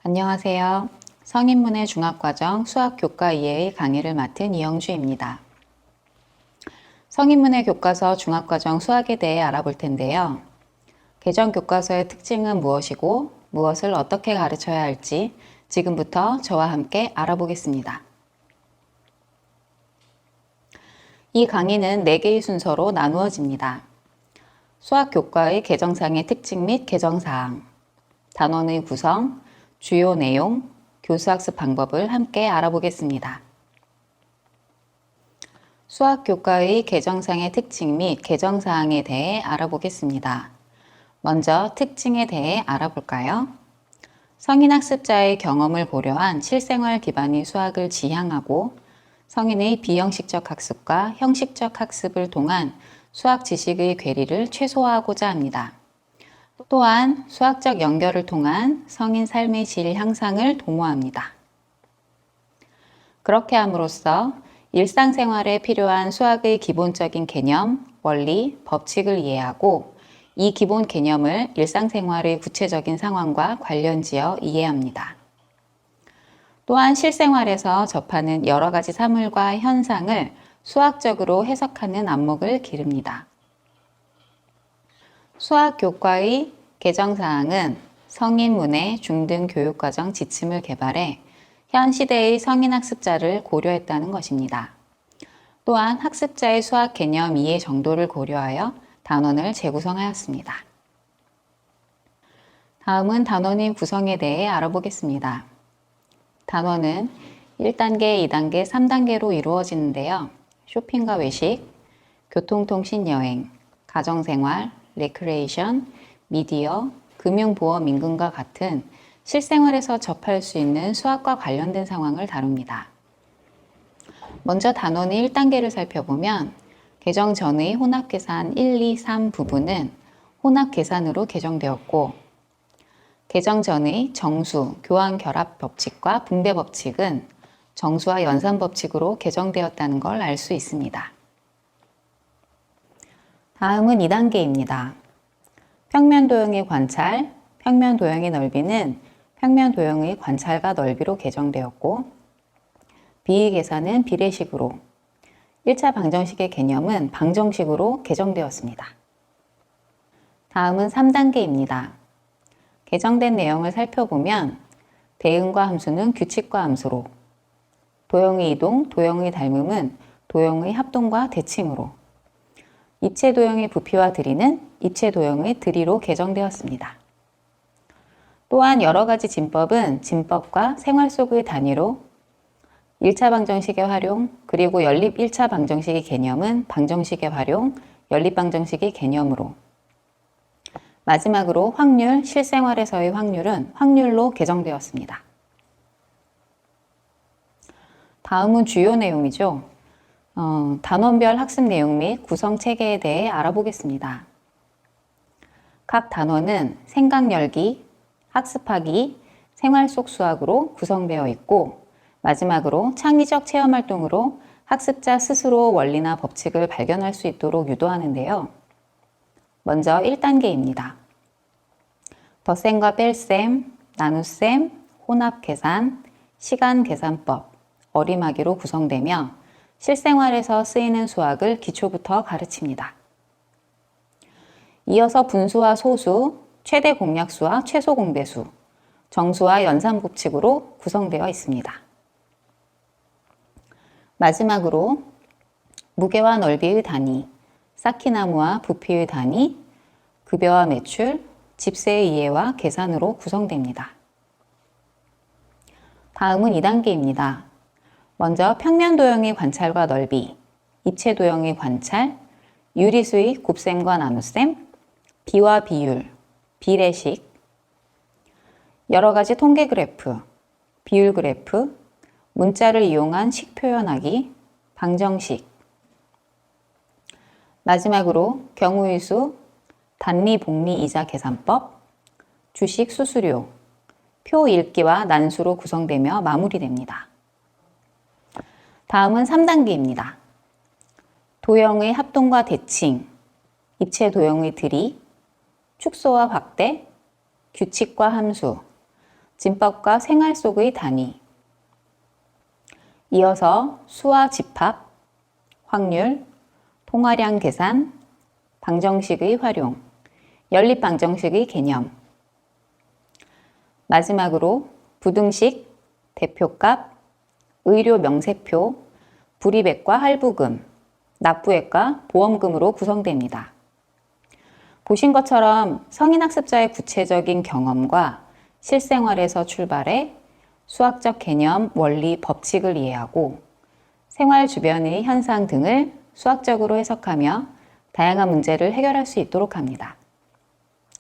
안녕하세요. 성인문해 중학과정 수학교과 2의 강의를 맡은 이영주입니다. 성인문해 교과서 중학과정 수학에 대해 알아볼 텐데요. 개정 교과서의 특징은 무엇이고 무엇을 어떻게 가르쳐야 할지 지금부터 저와 함께 알아보겠습니다. 이 강의는 4개의 순서로 나누어집니다. 수학교과의 개정상의 특징 및 개정사항, 단원의 구성, 주요 내용, 교수학습 방법을 함께 알아보겠습니다. 수학교과의 개정상의 특징 및 개정사항에 대해 알아보겠습니다. 먼저 특징에 대해 알아볼까요? 성인학습자의 경험을 고려한 실생활 기반의 수학을 지향하고 성인의 비형식적 학습과 형식적 학습을 통한 수학 지식의 괴리를 최소화하고자 합니다. 또한 수학적 연결을 통한 성인 삶의 질 향상을 도모합니다. 그렇게 함으로써 일상생활에 필요한 수학의 기본적인 개념, 원리, 법칙을 이해하고 이 기본 개념을 일상생활의 구체적인 상황과 관련지어 이해합니다. 또한 실생활에서 접하는 여러 가지 사물과 현상을 수학적으로 해석하는 안목을 기릅니다. 수학교과의 개정사항은 성인문해 중등교육과정 지침을 개발해 현 시대의 성인학습자를 고려했다는 것입니다. 또한 학습자의 수학 개념 이해 정도를 고려하여 단원을 재구성하였습니다. 다음은 단원의 구성에 대해 알아보겠습니다. 단원은 1단계, 2단계, 3단계로 이루어지는데요. 쇼핑과 외식, 교통통신 여행, 가정생활, 레크레이션, 미디어, 금융보험 임금과 같은 실생활에서 접할 수 있는 수학과 관련된 상황을 다룹니다. 먼저 단원의 1단계를 살펴보면 개정 전의 혼합계산 1, 2, 3 부분은 혼합계산으로 개정되었고 개정 전의 정수, 교환결합 법칙과 붕대 법칙은 정수와 연산 법칙으로 개정되었다는 걸 알 수 있습니다. 다음은 2단계입니다. 평면 도형의 관찰, 평면 도형의 넓이는 평면 도형의 관찰과 넓이로 개정되었고 비의 계산은 비례식으로 1차 방정식의 개념은 방정식으로 개정되었습니다. 다음은 3단계입니다. 개정된 내용을 살펴보면 대응과 함수는 규칙과 함수로 도형의 이동, 도형의 닮음은 도형의 합동과 대칭으로 입체 도형의 부피와 들이는 입체 도형의 들이로 개정되었습니다. 또한 여러 가지 진법은 진법과 생활 속의 단위로 1차 방정식의 활용, 그리고 연립 1차 방정식의 개념은 방정식의 활용, 연립 방정식의 개념으로 마지막으로 확률, 실생활에서의 확률은 확률로 개정되었습니다. 다음은 주요 내용이죠. 단원별 학습 내용 및 구성 체계에 대해 알아보겠습니다. 각 단원은 생각 열기, 학습하기, 생활 속 수학으로 구성되어 있고 마지막으로 창의적 체험 활동으로 학습자 스스로 원리나 법칙을 발견할 수 있도록 유도하는데요. 먼저 1단계입니다. 덧셈과 뺄셈, 나눗셈, 혼합계산, 시간계산법, 어림하기로 구성되며 실생활에서 쓰이는 수학을 기초부터 가르칩니다. 이어서 분수와 소수, 최대 공약수와 최소 공배수, 정수와 연산 법칙으로 구성되어 있습니다. 마지막으로 무게와 넓이의 단위, 쌓기나무와 부피의 단위, 급여와 매출, 집세의 이해와 계산으로 구성됩니다. 다음은 2단계입니다. 먼저 평면 도형의 관찰과 넓이, 입체 도형의 관찰, 유리수의 곱셈과 나눗셈, 비와 비율, 비례식, 여러 가지 통계 그래프, 비율 그래프, 문자를 이용한 식 표현하기, 방정식, 마지막으로 경우의 수, 단리, 복리, 이자 계산법, 주식, 수수료, 표 읽기와 난수로 구성되며 마무리됩니다. 다음은 3단계입니다. 도형의 합동과 대칭, 입체 도형의 들이, 축소와 확대, 규칙과 함수, 진법과 생활 속의 단위. 이어서 수와 집합, 확률, 통화량 계산, 방정식의 활용, 연립 방정식의 개념. 마지막으로 부등식, 대표값, 의료 명세표, 불이백과 할부금, 납부액과 보험금으로 구성됩니다. 보신 것처럼 성인학습자의 구체적인 경험과 실생활에서 출발해 수학적 개념, 원리, 법칙을 이해하고 생활 주변의 현상 등을 수학적으로 해석하며 다양한 문제를 해결할 수 있도록 합니다.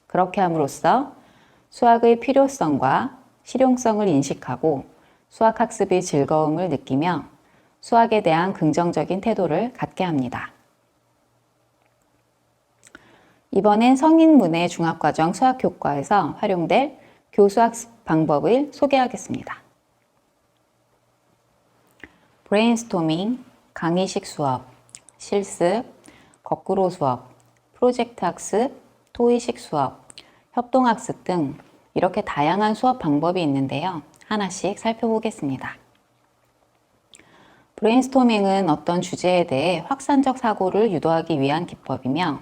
그렇게 함으로써 수학의 필요성과 실용성을 인식하고 수학학습의 즐거움을 느끼며 수학에 대한 긍정적인 태도를 갖게 합니다. 이번엔 성인문해 중학과정 수학교과에서 활용될 교수학습 방법을 소개하겠습니다. 브레인스토밍, 강의식 수업, 실습, 거꾸로 수업, 프로젝트 학습, 토의식 수업, 협동학습 등 이렇게 다양한 수업 방법이 있는데요. 하나씩 살펴보겠습니다. 브레인스토밍은 어떤 주제에 대해 확산적 사고를 유도하기 위한 기법이며,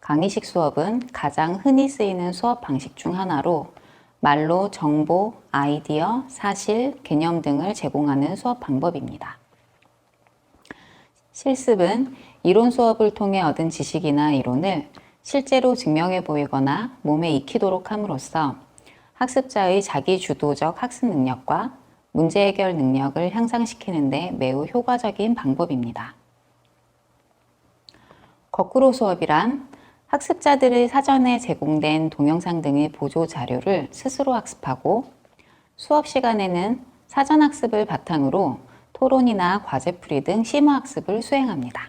강의식 수업은 가장 흔히 쓰이는 수업 방식 중 하나로 말로 정보, 아이디어, 사실, 개념 등을 제공하는 수업 방법입니다. 실습은 이론 수업을 통해 얻은 지식이나 이론을 실제로 증명해 보이거나 몸에 익히도록 함으로써 학습자의 자기주도적 학습 능력과 문제 해결 능력을 향상시키는 데 매우 효과적인 방법입니다. 거꾸로 수업이란 학습자들의 사전에 제공된 동영상 등의 보조 자료를 스스로 학습하고 수업 시간에는 사전 학습을 바탕으로 토론이나 과제풀이 등 심화 학습을 수행합니다.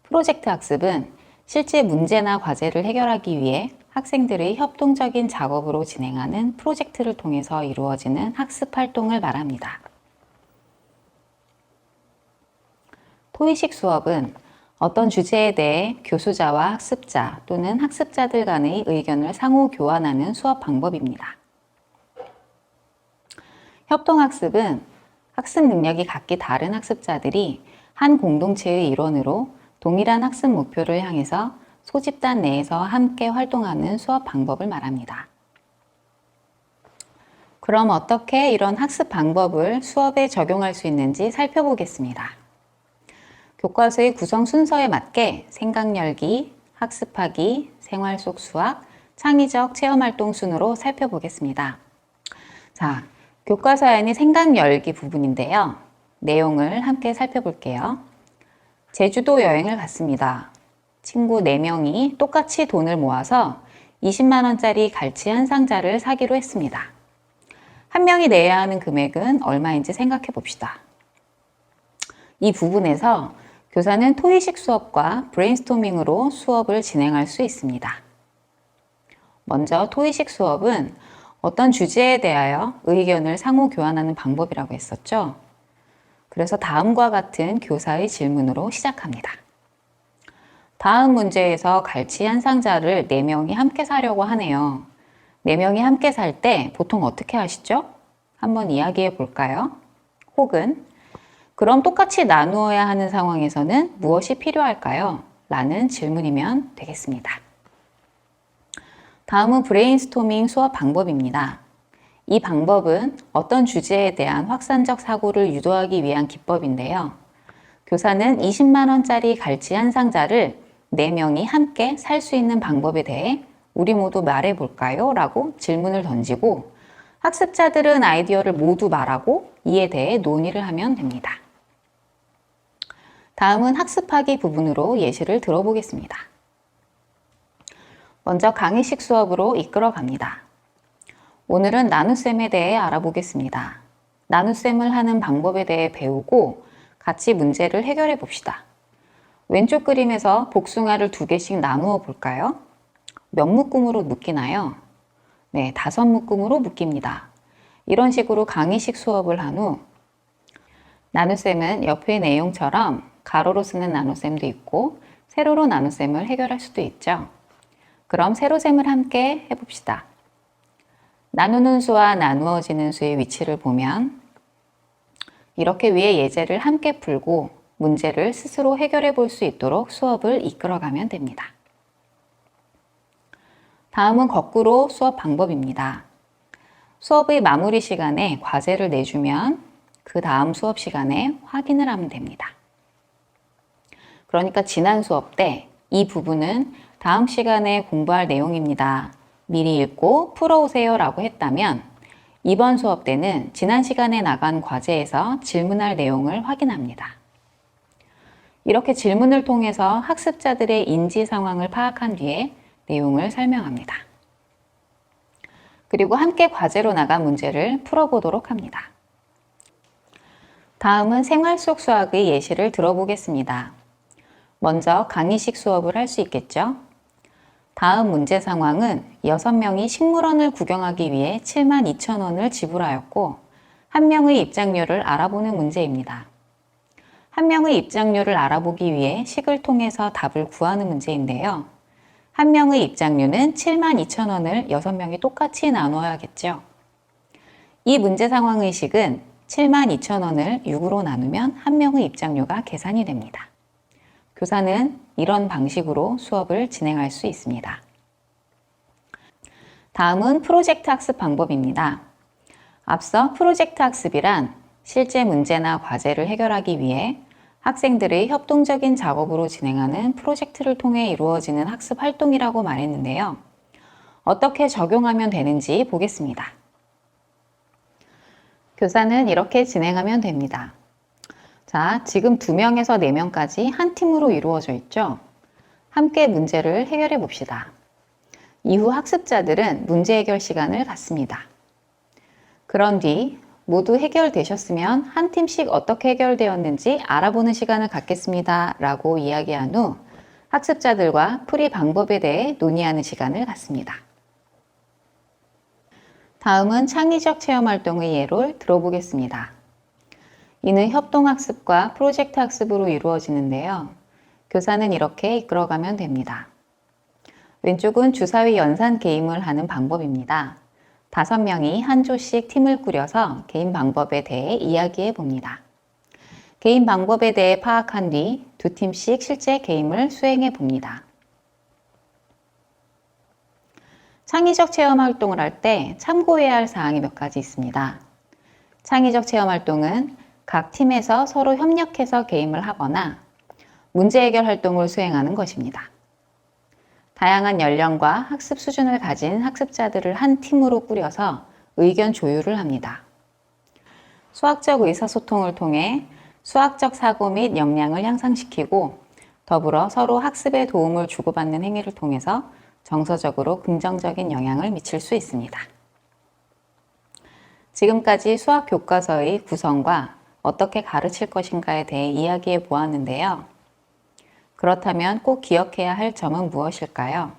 프로젝트 학습은 실제 문제나 과제를 해결하기 위해 학생들의 협동적인 작업으로 진행하는 프로젝트를 통해서 이루어지는 학습 활동을 말합니다. 토의식 수업은 어떤 주제에 대해 교수자와 학습자 또는 학습자들 간의 의견을 상호 교환하는 수업 방법입니다. 협동학습은 학습 능력이 각기 다른 학습자들이 한 공동체의 일원으로 동일한 학습 목표를 향해서 소집단 내에서 함께 활동하는 수업 방법을 말합니다. 그럼 어떻게 이런 학습 방법을 수업에 적용할 수 있는지 살펴보겠습니다. 교과서의 구성 순서에 맞게 생각 열기, 학습하기, 생활 속 수학, 창의적 체험활동 순으로 살펴보겠습니다. 자, 교과서에는 생각 열기 부분인데요. 내용을 함께 살펴볼게요. 제주도 여행을 갔습니다. 친구 4명이 똑같이 돈을 모아서 20만 원짜리 갈치 한 상자를 사기로 했습니다. 한 명이 내야 하는 금액은 얼마인지 생각해 봅시다. 이 부분에서 교사는 토의식 수업과 브레인스토밍으로 수업을 진행할 수 있습니다. 먼저 토의식 수업은 어떤 주제에 대하여 의견을 상호 교환하는 방법이라고 했었죠. 그래서 다음과 같은 교사의 질문으로 시작합니다. 다음 문제에서 갈치 한 상자를 4명이 함께 사려고 하네요. 4명이 함께 살 때 보통 어떻게 하시죠? 한번 이야기해 볼까요? 혹은 그럼 똑같이 나누어야 하는 상황에서는 무엇이 필요할까요? 라는 질문이면 되겠습니다. 다음은 브레인스토밍 수업 방법입니다. 이 방법은 어떤 주제에 대한 확산적 사고를 유도하기 위한 기법인데요. 교사는 20만 원짜리 갈치 한 상자를 4명이 함께 살 수 있는 방법에 대해 우리 모두 말해 볼까요? 라고 질문을 던지고 학습자들은 아이디어를 모두 말하고 이에 대해 논의를 하면 됩니다. 다음은 학습하기 부분으로 예시를 들어보겠습니다. 먼저 강의식 수업으로 이끌어 갑니다. 오늘은 나눗셈에 대해 알아보겠습니다. 나눗셈을 하는 방법에 대해 배우고 같이 문제를 해결해 봅시다. 왼쪽 그림에서 복숭아를 2개씩 나누어 볼까요? 몇 묶음으로 묶이나요? 네, 5묶음으로 묶입니다. 이런 식으로 강의식 수업을 한 후 나눗셈은 옆의 내용처럼 가로로 쓰는 나눗셈도 있고 세로로 나눗셈을 해결할 수도 있죠. 그럼 세로셈을 함께 해봅시다. 나누는 수와 나누어지는 수의 위치를 보면 이렇게 위에 예제를 함께 풀고 문제를 스스로 해결해 볼 수 있도록 수업을 이끌어가면 됩니다. 다음은 거꾸로 수업 방법입니다. 수업의 마무리 시간에 과제를 내주면 그 다음 수업 시간에 확인을 하면 됩니다. 그러니까 지난 수업 때 이 부분은 다음 시간에 공부할 내용입니다. 미리 읽고 풀어오세요 라고 했다면 이번 수업 때는 지난 시간에 나간 과제에서 질문할 내용을 확인합니다. 이렇게 질문을 통해서 학습자들의 인지 상황을 파악한 뒤에 내용을 설명합니다. 그리고 함께 과제로 나간 문제를 풀어보도록 합니다. 다음은 생활 속 수학의 예시를 들어보겠습니다. 먼저 강의식 수업을 할 수 있겠죠? 다음 문제 상황은 6명이 식물원을 구경하기 위해 72,000원을 지불하였고 한 명의 입장료를 알아보는 문제입니다. 한 명의 입장료를 알아보기 위해 식을 통해서 답을 구하는 문제인데요. 한 명의 입장료는 72,000원을 6명이 똑같이 나눠야겠죠. 이 문제 상황의 식은 72,000원을 6으로 나누면 한 명의 입장료가 계산이 됩니다. 교사는 이런 방식으로 수업을 진행할 수 있습니다. 다음은 프로젝트 학습 방법입니다. 앞서 프로젝트 학습이란 실제 문제나 과제를 해결하기 위해 학생들의 협동적인 작업으로 진행하는 프로젝트를 통해 이루어지는 학습 활동이라고 말했는데요. 어떻게 적용하면 되는지 보겠습니다. 교사는 이렇게 진행하면 됩니다. 자, 지금 2명에서 4명까지 한 팀으로 이루어져 있죠? 함께 문제를 해결해 봅시다. 이후 학습자들은 문제 해결 시간을 갖습니다. 그런 뒤 모두 해결되셨으면 한 팀씩 어떻게 해결되었는지 알아보는 시간을 갖겠습니다. 라고 이야기한 후 학습자들과 풀이 방법에 대해 논의하는 시간을 갖습니다. 다음은 창의적 체험 활동의 예를 들어보겠습니다. 이는 협동학습과 프로젝트 학습으로 이루어지는데요. 교사는 이렇게 이끌어가면 됩니다. 왼쪽은 주사위 연산 게임을 하는 방법입니다. 5명이 한 조씩 팀을 꾸려서 게임 방법에 대해 이야기해 봅니다. 게임 방법에 대해 파악한 뒤 2팀씩 실제 게임을 수행해 봅니다. 창의적 체험 활동을 할 때 참고해야 할 사항이 몇 가지 있습니다. 창의적 체험 활동은 각 팀에서 서로 협력해서 게임을 하거나 문제 해결 활동을 수행하는 것입니다. 다양한 연령과 학습 수준을 가진 학습자들을 한 팀으로 꾸려서 의견 조율을 합니다. 수학적 의사소통을 통해 수학적 사고 및 역량을 향상시키고 더불어 서로 학습에 도움을 주고받는 행위를 통해서 정서적으로 긍정적인 영향을 미칠 수 있습니다. 지금까지 수학 교과서의 구성과 어떻게 가르칠 것인가에 대해 이야기해 보았는데요. 그렇다면 꼭 기억해야 할 점은 무엇일까요?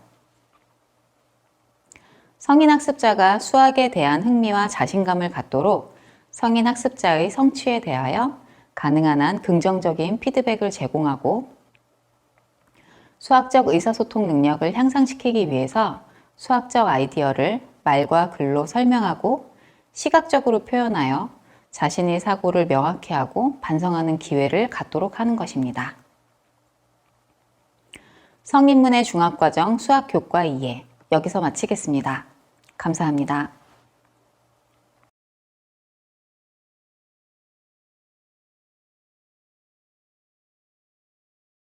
성인 학습자가 수학에 대한 흥미와 자신감을 갖도록 성인 학습자의 성취에 대하여 가능한 한 긍정적인 피드백을 제공하고 수학적 의사소통 능력을 향상시키기 위해서 수학적 아이디어를 말과 글로 설명하고 시각적으로 표현하여 자신의 사고를 명확히 하고 반성하는 기회를 갖도록 하는 것입니다. 성인문의 중학과정 수학교과 2회 여기서 마치겠습니다. 감사합니다.